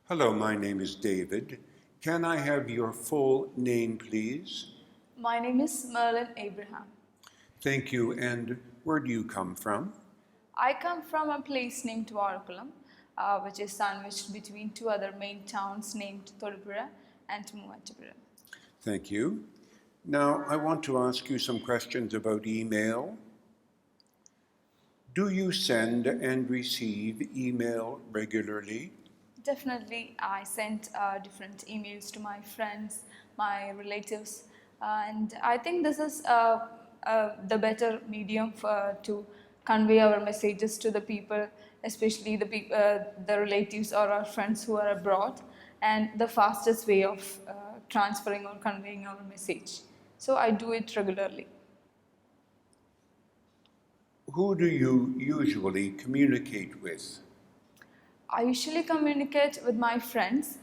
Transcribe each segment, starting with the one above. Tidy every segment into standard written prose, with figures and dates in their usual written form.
Hello, my name is David. Can I have your full name, please? My name is Merlin Abraham. Thank you, and where do you come from? I come from a place named Varakulam, which is sandwiched between two other main towns named Thodupuzha and Muvattupuzha. Thank you. Now, I want to ask you some questions about email. Do you send and receive email regularly? Definitely, I send different emails to my friends, my relatives, and I think this is the better medium to convey our messages to the people, especially the relatives or our friends who are abroad, and the fastest way of transferring or conveying our message. So I do it regularly. Who do you usually communicate with? I usually communicate with my friends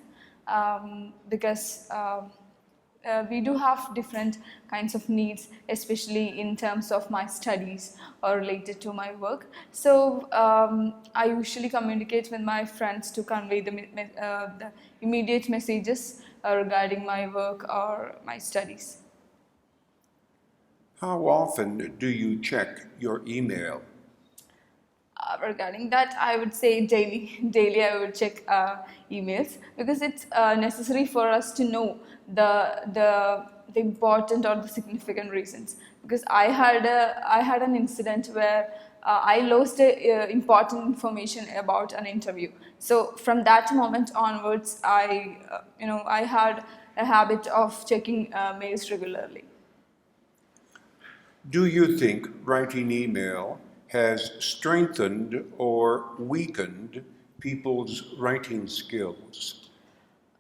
because we do have different kinds of needs, especially in terms of my studies or related to my work. So I usually communicate with my friends to convey the immediate messages regarding my work or my studies. How often do you check your email? Regarding that, I would say daily. Daily, I would check emails because it's necessary for us to know the important or the significant reasons. Because I had an incident where I lost important information about an interview. So from that moment onwards, I had a habit of checking mails regularly. Do you think writing email has strengthened or weakened people's writing skills?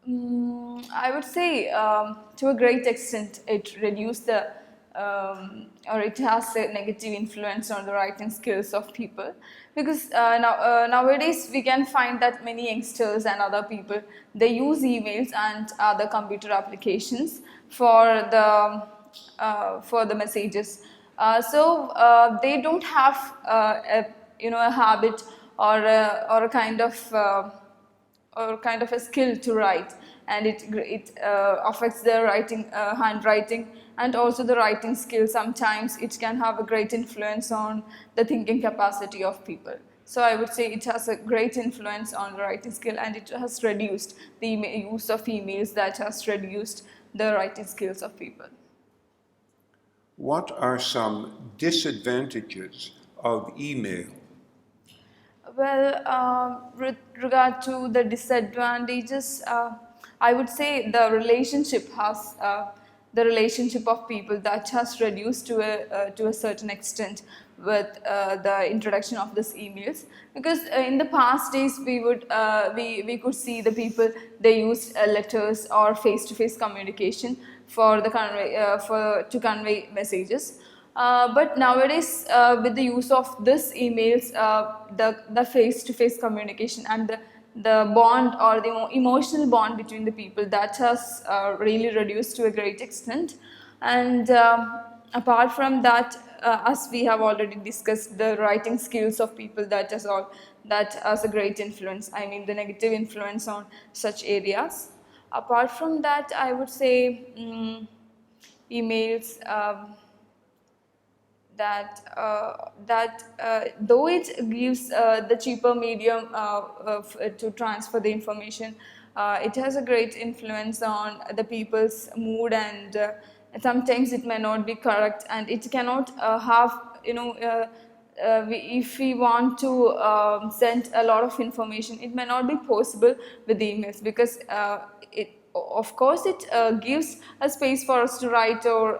I would say to a great extent it reduced or it has a negative influence on the writing skills of people, because nowadays we can find that many youngsters and other people, they use emails and other computer applications for the messages. So they don't have a habit or a kind of a skill to write, and it affects their handwriting, and also the writing skill. Sometimes it can have a great influence on the thinking capacity of people. So I would say it has a great influence on the writing skill, and it has reduced the use of emails, that has reduced the writing skills of people. What are some disadvantages of email? Well, with regard to the disadvantages, I would say the relationship of people, that has reduced to a certain extent with the introduction of these emails. Because in the past days we could see the people, they used letters or face-to-face communication to convey messages. But nowadays, with the use of this emails, the face-to-face communication and the bond or the emotional bond between the people, that has really reduced to a great extent. And apart from that, as we have already discussed, the writing skills of people, that has a great influence. I mean, the negative influence on such areas. Apart from that, I would say emails. Though it gives the cheaper medium to transfer the information, it has a great influence on the people's mood, and sometimes it may not be correct, and it cannot if we want to send a lot of information, it may not be possible with the emails, because of course it gives a space for us to write or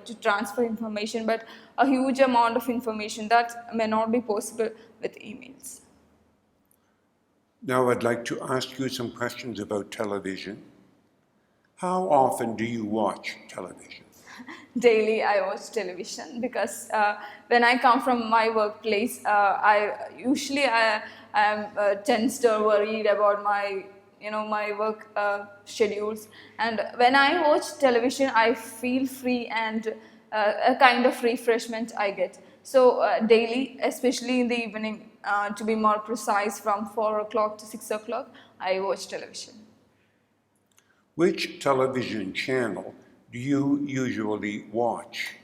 to transfer information, but a huge amount of information, that may not be possible with emails. Now I'd like to ask you some questions about television. How often do you watch television? Daily I watch television, because when I come from my workplace, I am tensed or worried about my work schedules, and when I watch television I feel free, and a kind of refreshment I get. So daily, especially in the evening, to be more precise, from 4 o'clock to 6 o'clock, I watch television. Which television channel do you usually watch?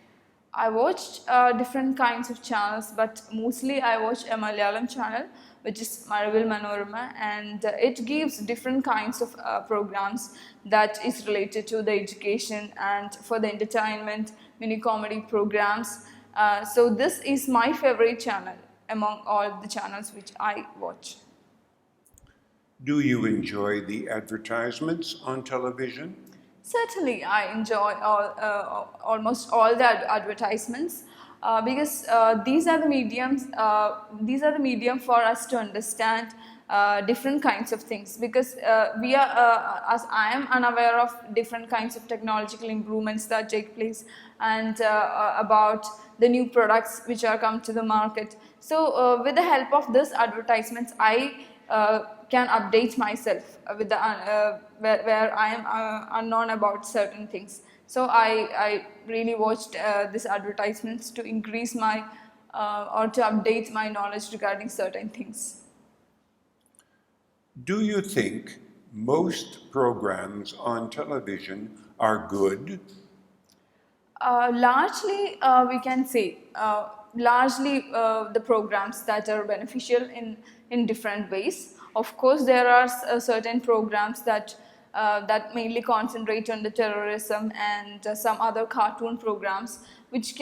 I watched different kinds of channels, but mostly I watch a Malayalam channel, which is Maravil Manorama, and it gives different kinds of programs that is related to the education and for the entertainment, mini comedy programs. So this is my favorite channel among all the channels which I watch. Do you enjoy the advertisements on television? Certainly, I enjoy almost all the advertisements because these are the mediums. These are the medium for us to understand different kinds of things. Because we are, as I am unaware of different kinds of technological improvements that take place, and about the new products which are come to the market. So, with the help of this advertisements, I can update myself with the where I am unknown about certain things. So I really watched these advertisements to increase my or to update my knowledge regarding certain things. Do you think most programs on television are good? Largely, we can say largely the programs that are beneficial in different ways. Of course, there are certain programs that that mainly concentrate on the terrorism and some other cartoon programs, which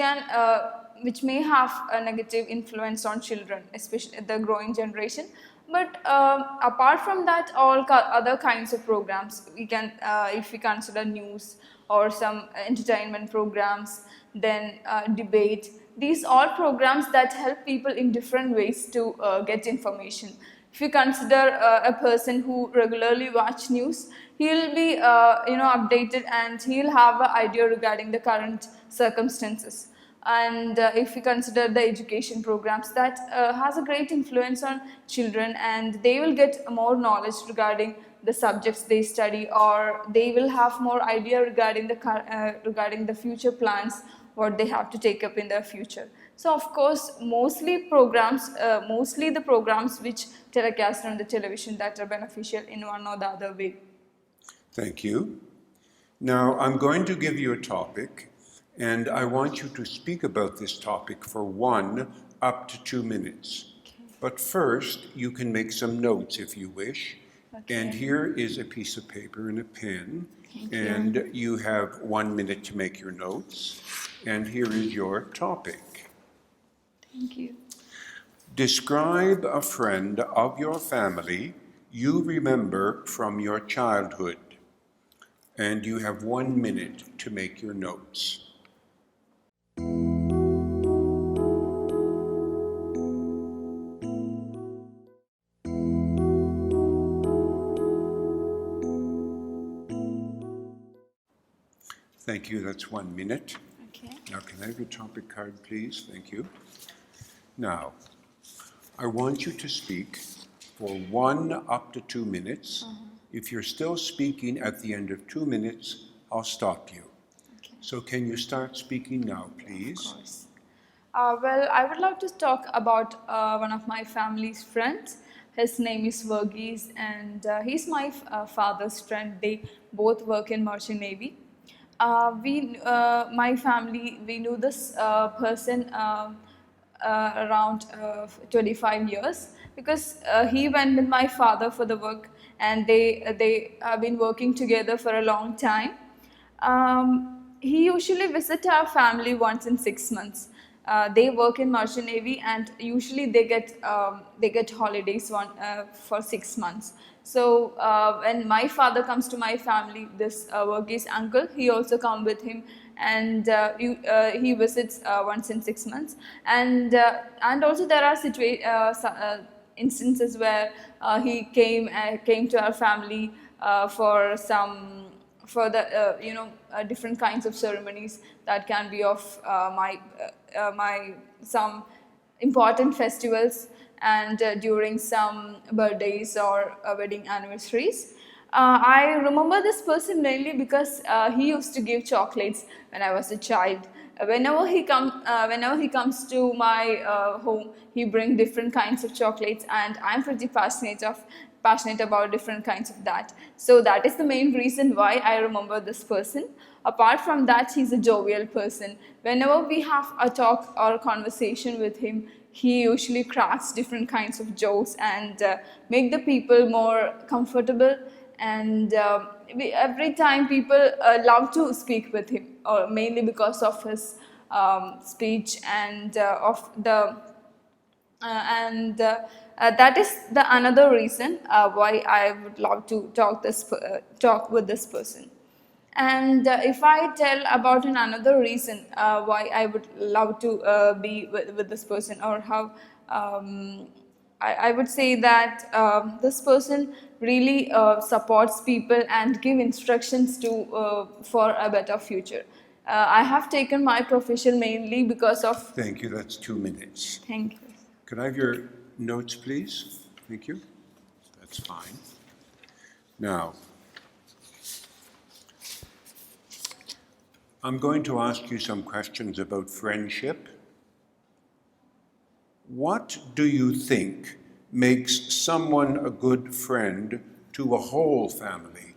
may have a negative influence on children, especially the growing generation. But apart from that, all other kinds of programs, we can, if we consider news or some entertainment programs, then debate. These all programs that help people in different ways to get information. If you consider a person who regularly watch news, he'll be updated and he'll have an idea regarding the current circumstances. And if we consider the education programs, that has a great influence on children, and they will get more knowledge regarding the subjects they study, or they will have more idea regarding the future plans, what they have to take up in their future. So of course, mostly the programs which telecast on the television that are beneficial in one or the other way. Thank you. Now, I'm going to give you a topic, and I want you to speak about this topic for 1 up to 2 minutes. Okay. But first, you can make some notes if you wish. Okay. And here is a piece of paper and a pen. Thank you. And you have 1 minute to make your notes. And here is your topic. Thank you. Describe a friend of your family you remember from your childhood. And you have 1 minute to make your notes. Thank you. That's 1 minute. Okay. Now, can I have your topic card, please? Thank you. Now, I want you to speak for 1 up to 2 minutes. If you're still speaking at the end of 2 minutes, I'll stop you. Okay. So can you start speaking now, please? Of course. Well, I would love to talk about one of my family's friends. His name is Verghese, and he's my father's friend. They both work in Merchant Navy. My family, we knew this person around 25 years, because he went with my father for the work, and they have been working together for a long time. He usually visits our family once in 6 months. They work in Merchant Navy, and usually they get holidays for 6 months. So when my father comes to my family, this Verghese uncle, he also come with him, and he visits once in 6 months. And also there are instances where he came to our family for the different kinds of ceremonies that can be of some important festivals, and during some birthdays or wedding anniversaries. I remember this person mainly because he used to give chocolates when I was a child. Whenever he comes to my home, he brings different kinds of chocolates, and I'm pretty fascinated of passionate about different kinds of that. So that is the main reason why I remember this person. Apart from that, he's a jovial person. Whenever we have a talk or a conversation with him, he usually cracks different kinds of jokes and make the people more comfortable. And every time people love to speak with him, or mainly because of his speech and of the that is the another reason why I would love to talk with this person. And if I tell about another reason why I would love to be with this person, or how I would say that this person really supports people and give instructions to for a better future. I have taken my profession mainly because of. Thank you. That's 2 minutes. Thank you. Can I have your notes, please? Thank you. That's fine. Now, I'm going to ask you some questions about friendship. What do you think makes someone a good friend to a whole family?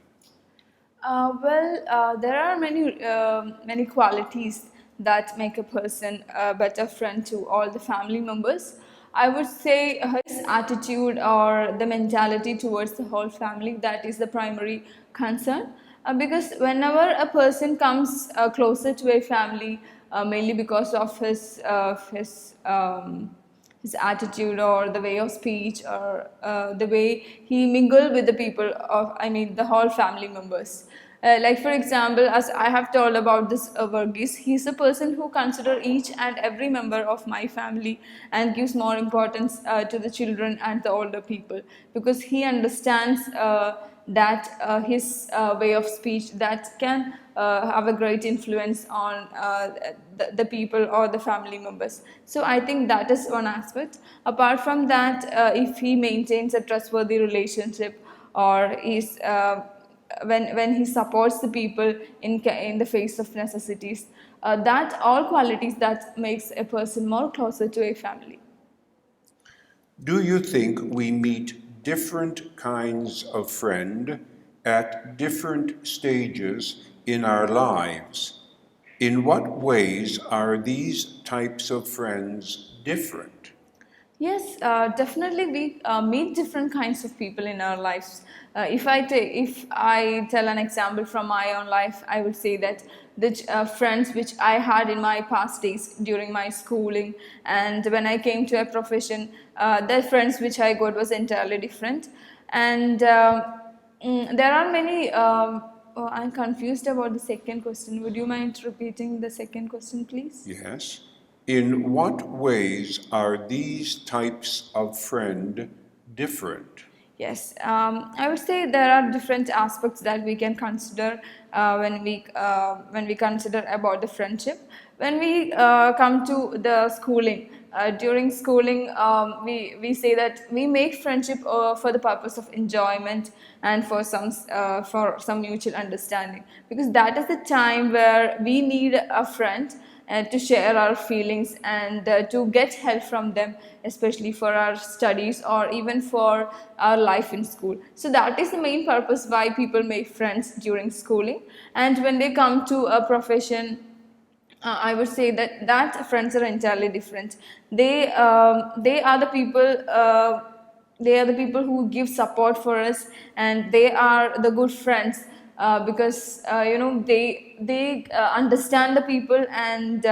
There are many qualities that make a person a better friend to all the family members. I would say his attitude or the mentality towards the whole family, that is the primary concern. Because whenever a person comes closer to a family, mainly because of his attitude or the way of speech or the way he mingle with the people of, I mean, the whole family members. Like for example, as I have told about this Verghese, he's a person who considers each and every member of my family and gives more importance to the children and the older people, because he understands that his way of speech that can have a great influence on the people or the family members. So I think that is one aspect. Apart from that, if he maintains a trustworthy relationship, or is when he supports the people in the face of necessities, that all qualities that makes a person more closer to a family. Do you think we meet different kinds of friend at different stages in our lives? In what ways are these types of friends different? Yes, definitely we meet different kinds of people in our lives. If I tell an example from my own life, I would say that the friends which I had in my past days during my schooling, and when I came to a profession, the friends which I got was entirely different. And there are many. Oh, I'm confused about the second question. Would you mind repeating the second question, please? Yes. In what ways are these types of friend different? Yes, I would say there are different aspects that we can consider when we consider about the friendship. When we come to the schooling, during schooling, we say that we make friendship for the purpose of enjoyment and for some mutual understanding, because that is the time where we need a friend to share our feelings and to get help from them, especially for our studies or even for our life in school. So that is the main purpose why people make friends during schooling. And when they come to a profession, I would say that friends are entirely different. They are the people. They are the people who give support for us, and they are the good friends because they understand the people and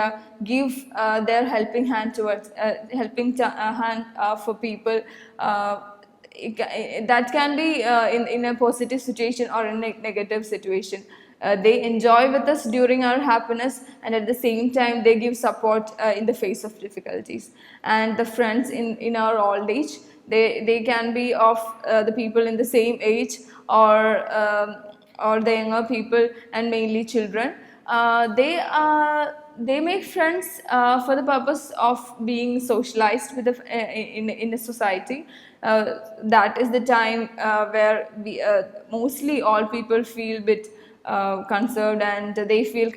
give their helping hand towards hand for people. That can be in a positive situation or in a negative situation. They enjoy with us during our happiness, and at the same time they give support in the face of difficulties. And the friends in our old age, they can be of the people in the same age, or the younger people, and mainly children. They make friends for the purpose of being socialized with in a society. That is the time where mostly all people feel a bit conserved, and they feel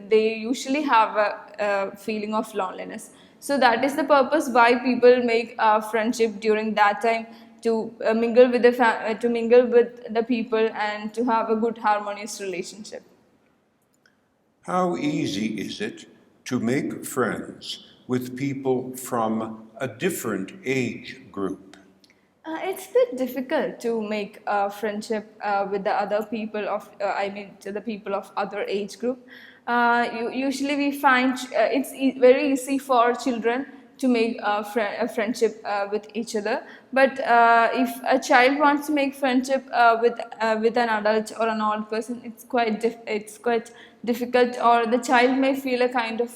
they usually have a feeling of loneliness. So that is the purpose why people make friendship during that time, to to mingle with the people and to have a good harmonious relationship. How easy is it to make friends with people from a different age group? It's a bit difficult to make a friendship with the other people of, to the people of other age group. Usually we find it's very easy for children to make a friendship with each other. But if a child wants to make friendship with an adult or an old person, it's quite difficult, or the child may feel a kind of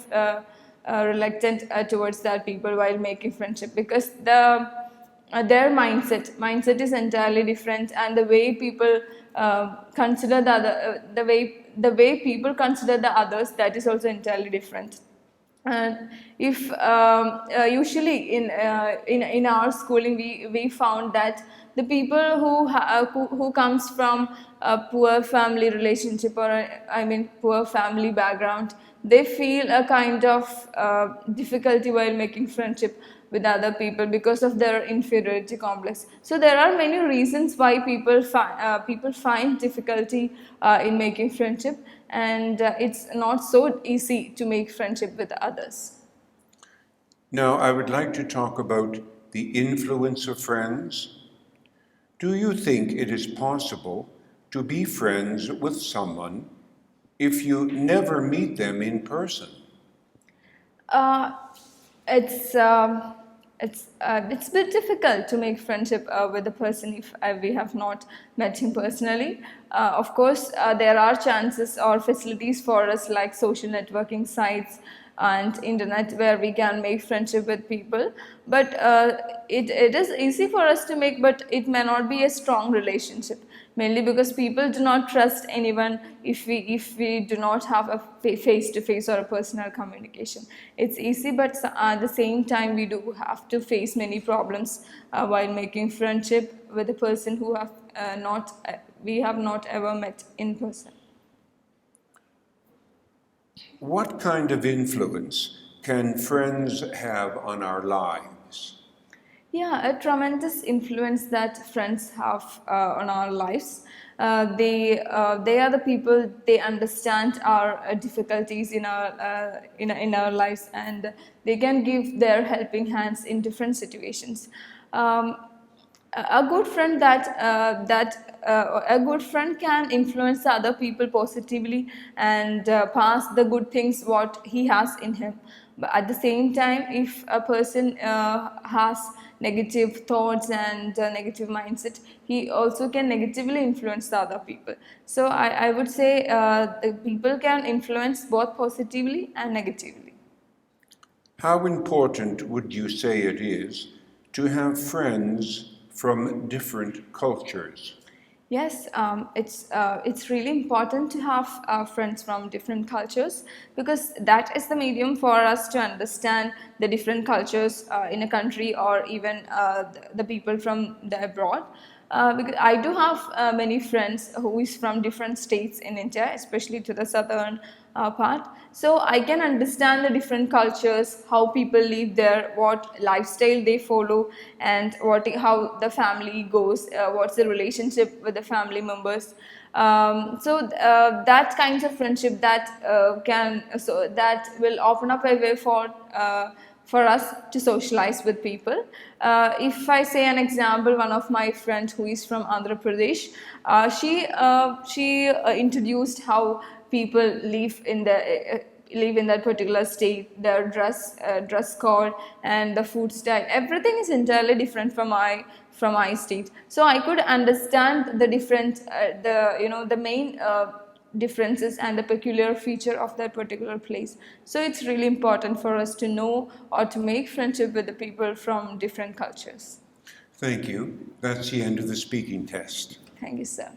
reluctant towards that people while making friendship, because their mindset is entirely different, and the way people consider the way people consider the others, that is also entirely different. And if usually in our schooling we found that the people who comes from a poor family relationship, or poor family background, they feel a kind of difficulty while making friendship with other people because of their inferiority complex. So there are many reasons why people find difficulty in making friendship, and it's not so easy to make friendship with others. Now, I would like to talk about the influence of friends. Do you think it is possible to be friends with someone if you never meet them in person? It's a bit difficult to make friendship with a person if we have not met him personally. Of course, there are chances or facilities for us like social networking sites and internet where we can make friendship with people. But it is easy for us to make, but it may not be a strong relationship. Mainly because people do not trust anyone if we do not have a face-to-face or a personal communication. It's easy, but at the same time we do have to face many problems while making friendship with a person who we have not ever met in person. What kind of influence can friends have on our lives? Yeah, a tremendous influence that friends have on our lives. They are the people, they understand our difficulties in our lives, and they can give their helping hands in different situations. A good friend a good friend can influence other people positively and pass the good things what he has in him. But at the same time, if a person has negative thoughts and negative mindset, he also can negatively influence the other people. So I would say the people can influence both positively and negatively. How important would you say it is to have friends from different cultures? Yes, it's really important to have friends from different cultures, because that is the medium for us to understand the different cultures in a country, or even the people from the abroad. Because I do have many friends who is from different states in India, especially to the southern part. So I can understand the different cultures, how people live there, what lifestyle they follow, and how the family goes, what's the relationship with the family members. That kinds of friendship that will open up a way for us to socialize with people. If I say an example, one of my friends who is from Andhra Pradesh, she introduced how people live in that particular state, their dress code and the food style. Everything is entirely different from my state. So I could understand the different, the main differences and the peculiar feature of that particular place. So it's really important for us to know or to make friendship with the people from different cultures. Thank you. That's the end of the speaking test. Thank you, sir.